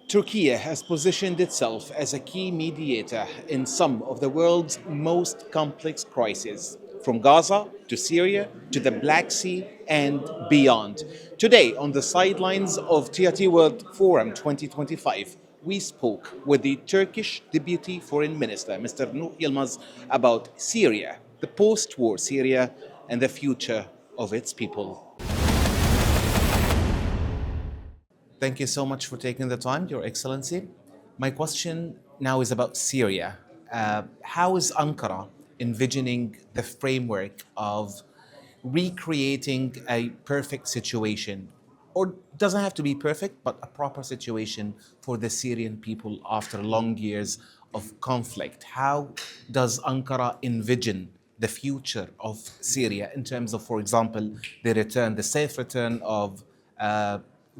Turkey has positioned itself as a key mediator in some of the world's most complex crises, from Gaza to Syria to the Black Sea and beyond. Today, on the sidelines of TRT World Forum 2025, we spoke with the Turkish Deputy Foreign Minister, Mr. Yilmaz, about Syria, the post war Syria, and the future of its people. Thank you so much for taking the time, Your Excellency. My question now is about Syria. How is Ankara envisioning the framework of recreating a perfect situation? Or doesn't have to be perfect, but a proper situation for the Syrian people after long years of conflict. How does Ankara envision the future of Syria in terms of, for example, the safe return of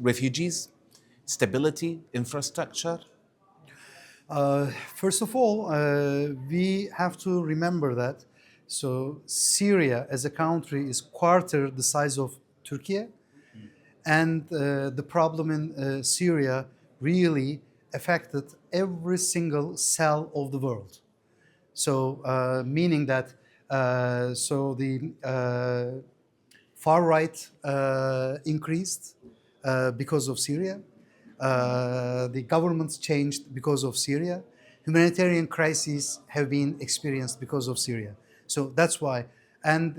refugees, stability, infrastructure? First of all, we have to remember that. So Syria as a country is quarter the size of Turkey, and the problem in Syria really affected every single cell of the world. So meaning that the far right increased because of Syria. The governments changed because of Syria. Humanitarian crises have been experienced because of Syria. So that's why. And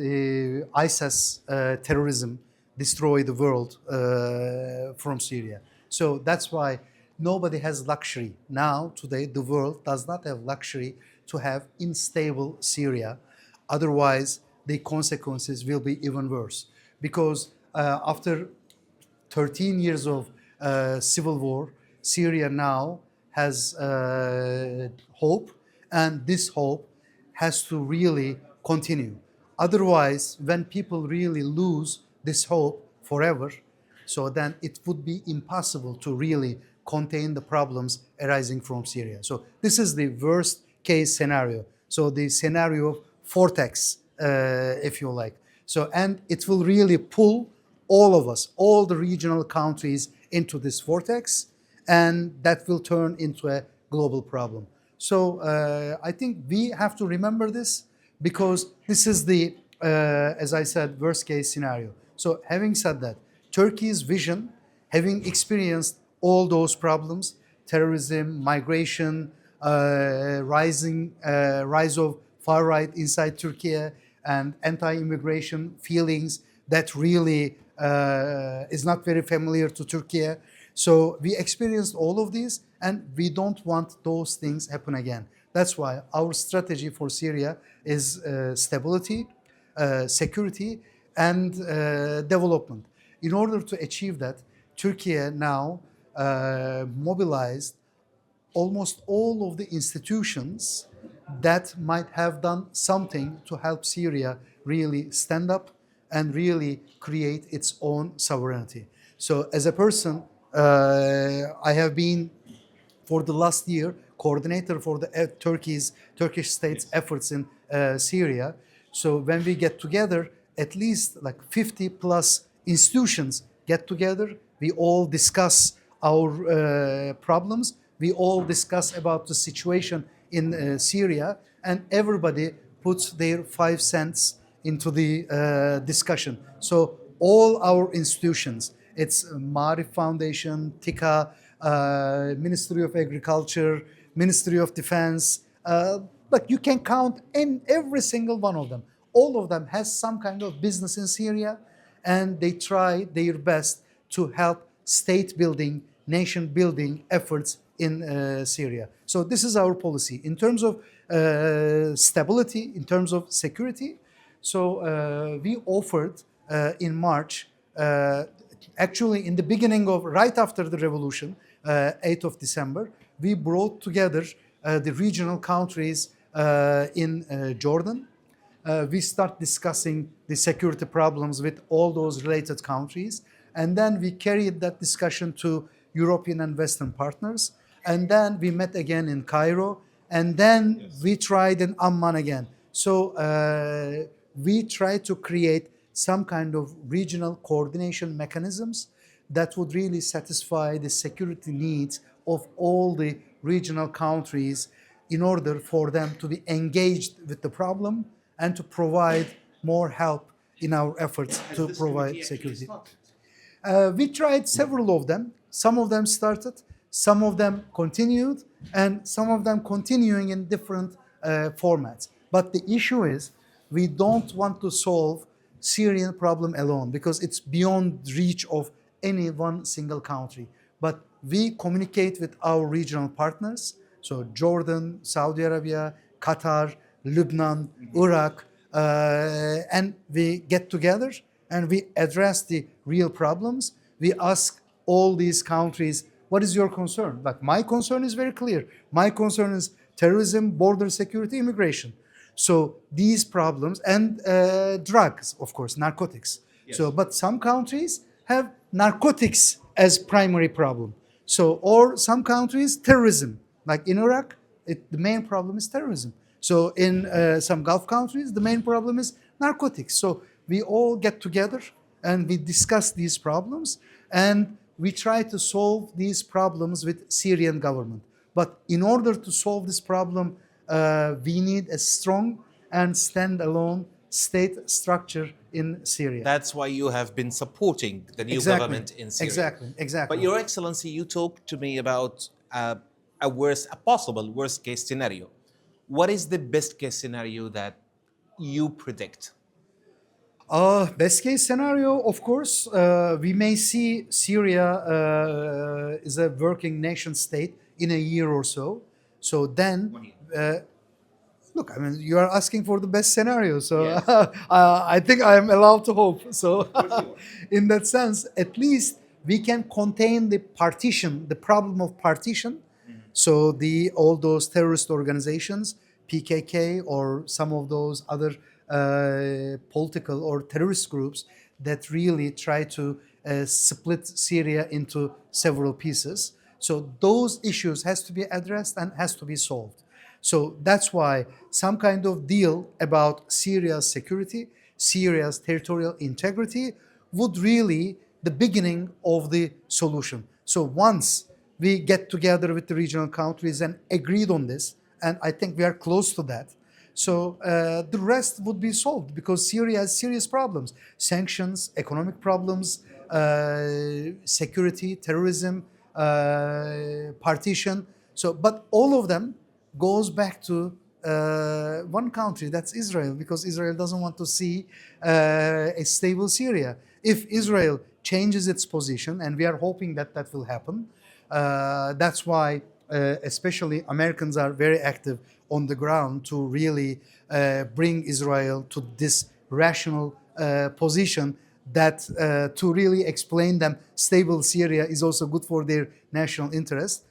ISIS terrorism destroyed the world from Syria. So that's why nobody has luxury. Now, today, the world does not have luxury to have unstable Syria. Otherwise, the consequences will be even worse. Because after 13 years of civil war, Syria now has hope, and this hope has to really continue. Otherwise, when people really lose this hope forever, so then it would be impossible to really contain the problems arising from Syria. So this is the worst case scenario. So the scenario of vortex, if you like. So, and it will really pull all of us, all the regional countries into this vortex, and that will turn into a global problem. So I think we have to remember this, because this is the, as I said, worst case scenario. So having said that, Turkey's vision, having experienced all those problems, terrorism, migration, rise of far right inside Turkey, and anti-immigration feelings that really is not very familiar to Turkey. So we experienced all of these, and we don't want those things happen again. That's why our strategy for Syria is stability, security, and development. In order to achieve that, Turkey now mobilized almost all of the institutions that might have done something to help Syria really stand up and really create its own sovereignty. So as a person, I have been for the last year coordinator for the Turkish state's efforts in Syria. So when we get together, at least like 50 plus institutions get together. We all discuss our problems. We all discuss about the situation in Syria, and everybody puts their 5 cents into the discussion. So all our institutions, it's Marif Foundation, TIKA, Ministry of Agriculture, Ministry of Defense, but you can count in every single one of them. All of them has some kind of business in Syria, and they try their best to help state building, nation building efforts in Syria. So this is our policy. In terms of stability, in terms of security, so we offered in March, actually in the beginning of, right after the revolution, 8th of December, we brought together the regional countries in Jordan. We start discussing the security problems with all those related countries. And then we carried that discussion to European and Western partners. And then we met again in Cairo. And then we tried in Amman again. So we tried to create some kind of regional coordination mechanisms that would really satisfy the security needs of all the regional countries in order for them to be engaged with the problem and to provide more help in our efforts to provide security. We tried several of them. Some of them started, some of them continued, and some of them continuing in different formats. But the issue is we don't want to solve Syrian problem alone because it's beyond reach of any one single country. But we communicate with our regional partners, so Jordan, Saudi Arabia, Qatar, Lebanon, Iraq, and we get together and we address the real problems. We ask all these countries, what is your concern? Like my concern is very clear. My concern is terrorism, border security, immigration. So these problems and drugs, of course, narcotics. Yes. So, but some countries have narcotics as primary problem. So, or some countries terrorism, like in Iraq, the main problem is terrorism. So in some Gulf countries, the main problem is narcotics. So we all get together and we discuss these problems and we try to solve these problems with Syrian government. But in order to solve this problem, we need a strong and standalone state structure in Syria. That's why you have been supporting the new government in Syria. Exactly. But Your Excellency, you talked to me about a possible worst case scenario. What is the best case scenario that you predict? Best case scenario, of course, we may see Syria is a working nation state in a year or so. So then, look, I mean, you are asking for the best scenario. So yes. I think I am allowed to hope. So in that sense, at least we can contain the partition, the problem of partition. So all those terrorist organizations, PKK or some of those other political or terrorist groups that really try to split Syria into several pieces. So those issues has to be addressed and has to be solved. So that's why some kind of deal about Syria's security, Syria's territorial integrity would really the beginning of the solution. So once we get together with the regional countries and agreed on this, and I think we are close to that, so the rest would be solved because Syria has serious problems, sanctions, economic problems, security, terrorism, partition. So, but all of them goes back to one country, that's Israel, because Israel doesn't want to see a stable Syria. If Israel changes its position, and we are hoping that that will happen, that's why especially Americans are very active on the ground to really bring Israel to this rational position that to really explain them stable Syria is also good for their national interest.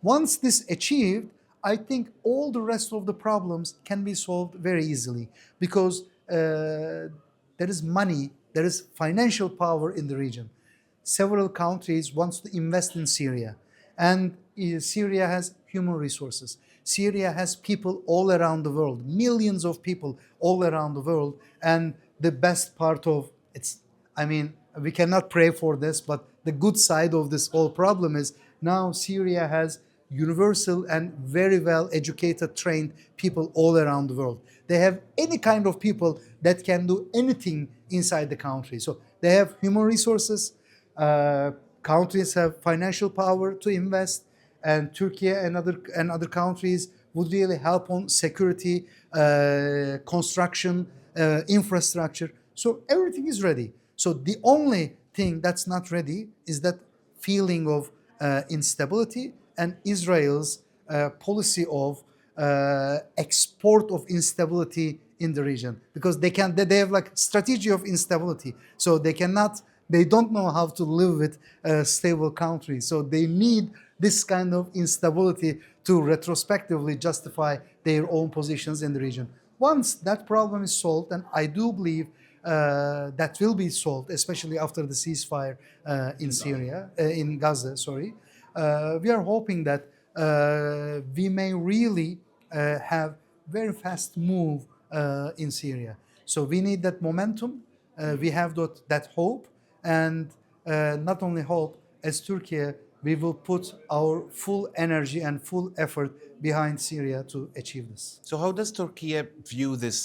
Once this achieved, I think all the rest of the problems can be solved very easily because there is money, there is financial power in the region. Several countries want to invest in Syria, and Syria has human resources. Syria has people all around the world, millions of people all around the world, and the best part of it's, I mean, we cannot pray for this, but the good side of this whole problem is now Syria has universal and very well educated, trained people all around the world. They have any kind of people that can do anything inside the country. So they have human resources, countries have financial power to invest, and Turkiye and other countries would really help on security, construction, infrastructure. So everything is ready. So the only thing that's not ready is that feeling of instability and Israel's policy of export of instability in the region, because they have like strategy of instability, so they don't know how to live with a stable country, so they need this kind of instability to retrospectively justify their own positions in the region. Once that problem is solved, and I do believe that will be solved, especially after the ceasefire in Syria, in Gaza, sorry. We are hoping that we may really have very fast move in Syria. So we need that momentum. We have that hope, and not only hope. As Turkey, we will put our full energy and full effort behind Syria to achieve this. So how does Turkey view this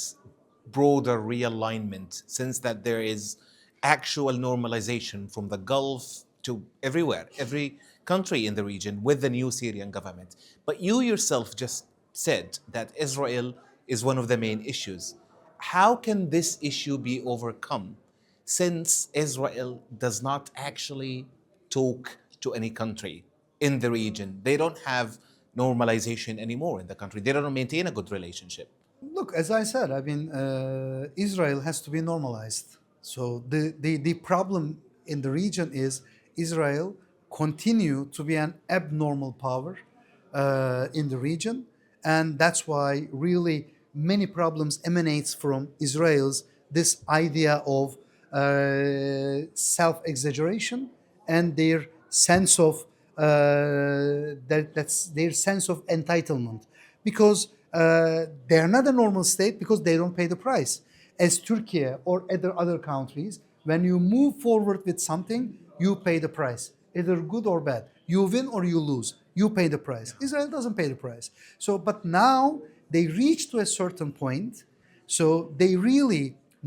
broader realignment, since that there is actual normalization from the Gulf to everywhere, every country in the region with the new Syrian government? But you yourself just said that Israel is one of the main issues. How can this issue be overcome since Israel does not actually talk to any country in the region? They don't have normalization anymore in the country. They don't maintain a good relationship. Look, as I said, I mean, Israel has to be normalized. So the problem in the region is Israel continue to be an abnormal power in the region, and that's why really many problems emanates from Israel's this idea of self-exaggeration and their sense of that's their sense of entitlement, because they are not a normal state because they don't pay the price. As Turkey or other countries, when you move forward with something, you pay the price, either good or bad. You win or you lose. You pay the price. Israel doesn't pay the price. So, but now they reach to a certain point. So they really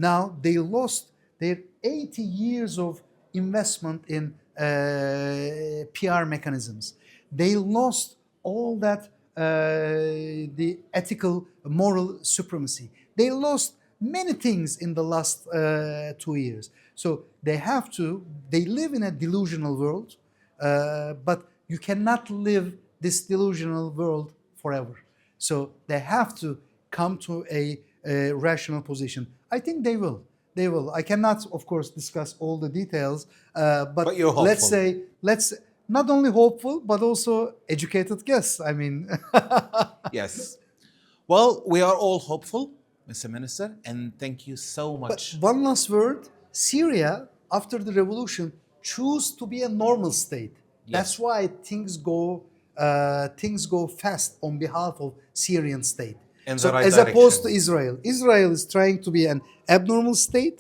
now they lost their 80 years of investment in PR mechanisms. They lost all that the ethical, moral supremacy. They lost many things in the last 2 years. So they live in a delusional world, but you cannot live this delusional world forever. So they have to come to a rational position. I think they will. They will. I cannot, of course, discuss all the details, but you're hopeful. let's not only hopeful, but also educated guess. I mean, Yes. Well, we are all hopeful, Mr. Minister, and thank you so much. But one last word: Syria, after the revolution, chose to be a normal state. That's why things go fast on behalf of Syrian state. In the So right as opposed to direction. Israel is trying to be an abnormal state,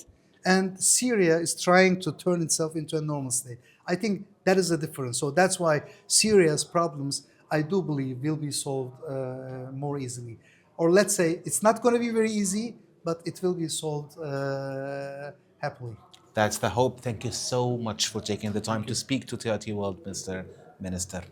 and Syria is trying to turn itself into a normal state. I think that is the difference. So that's why Syria's problems, I do believe, will be solved more easily. Or let's say it's not going to be very easy, but it will be solved happily. That's the hope. Thank you so much for taking the time to speak to TRT World, Mr. Minister.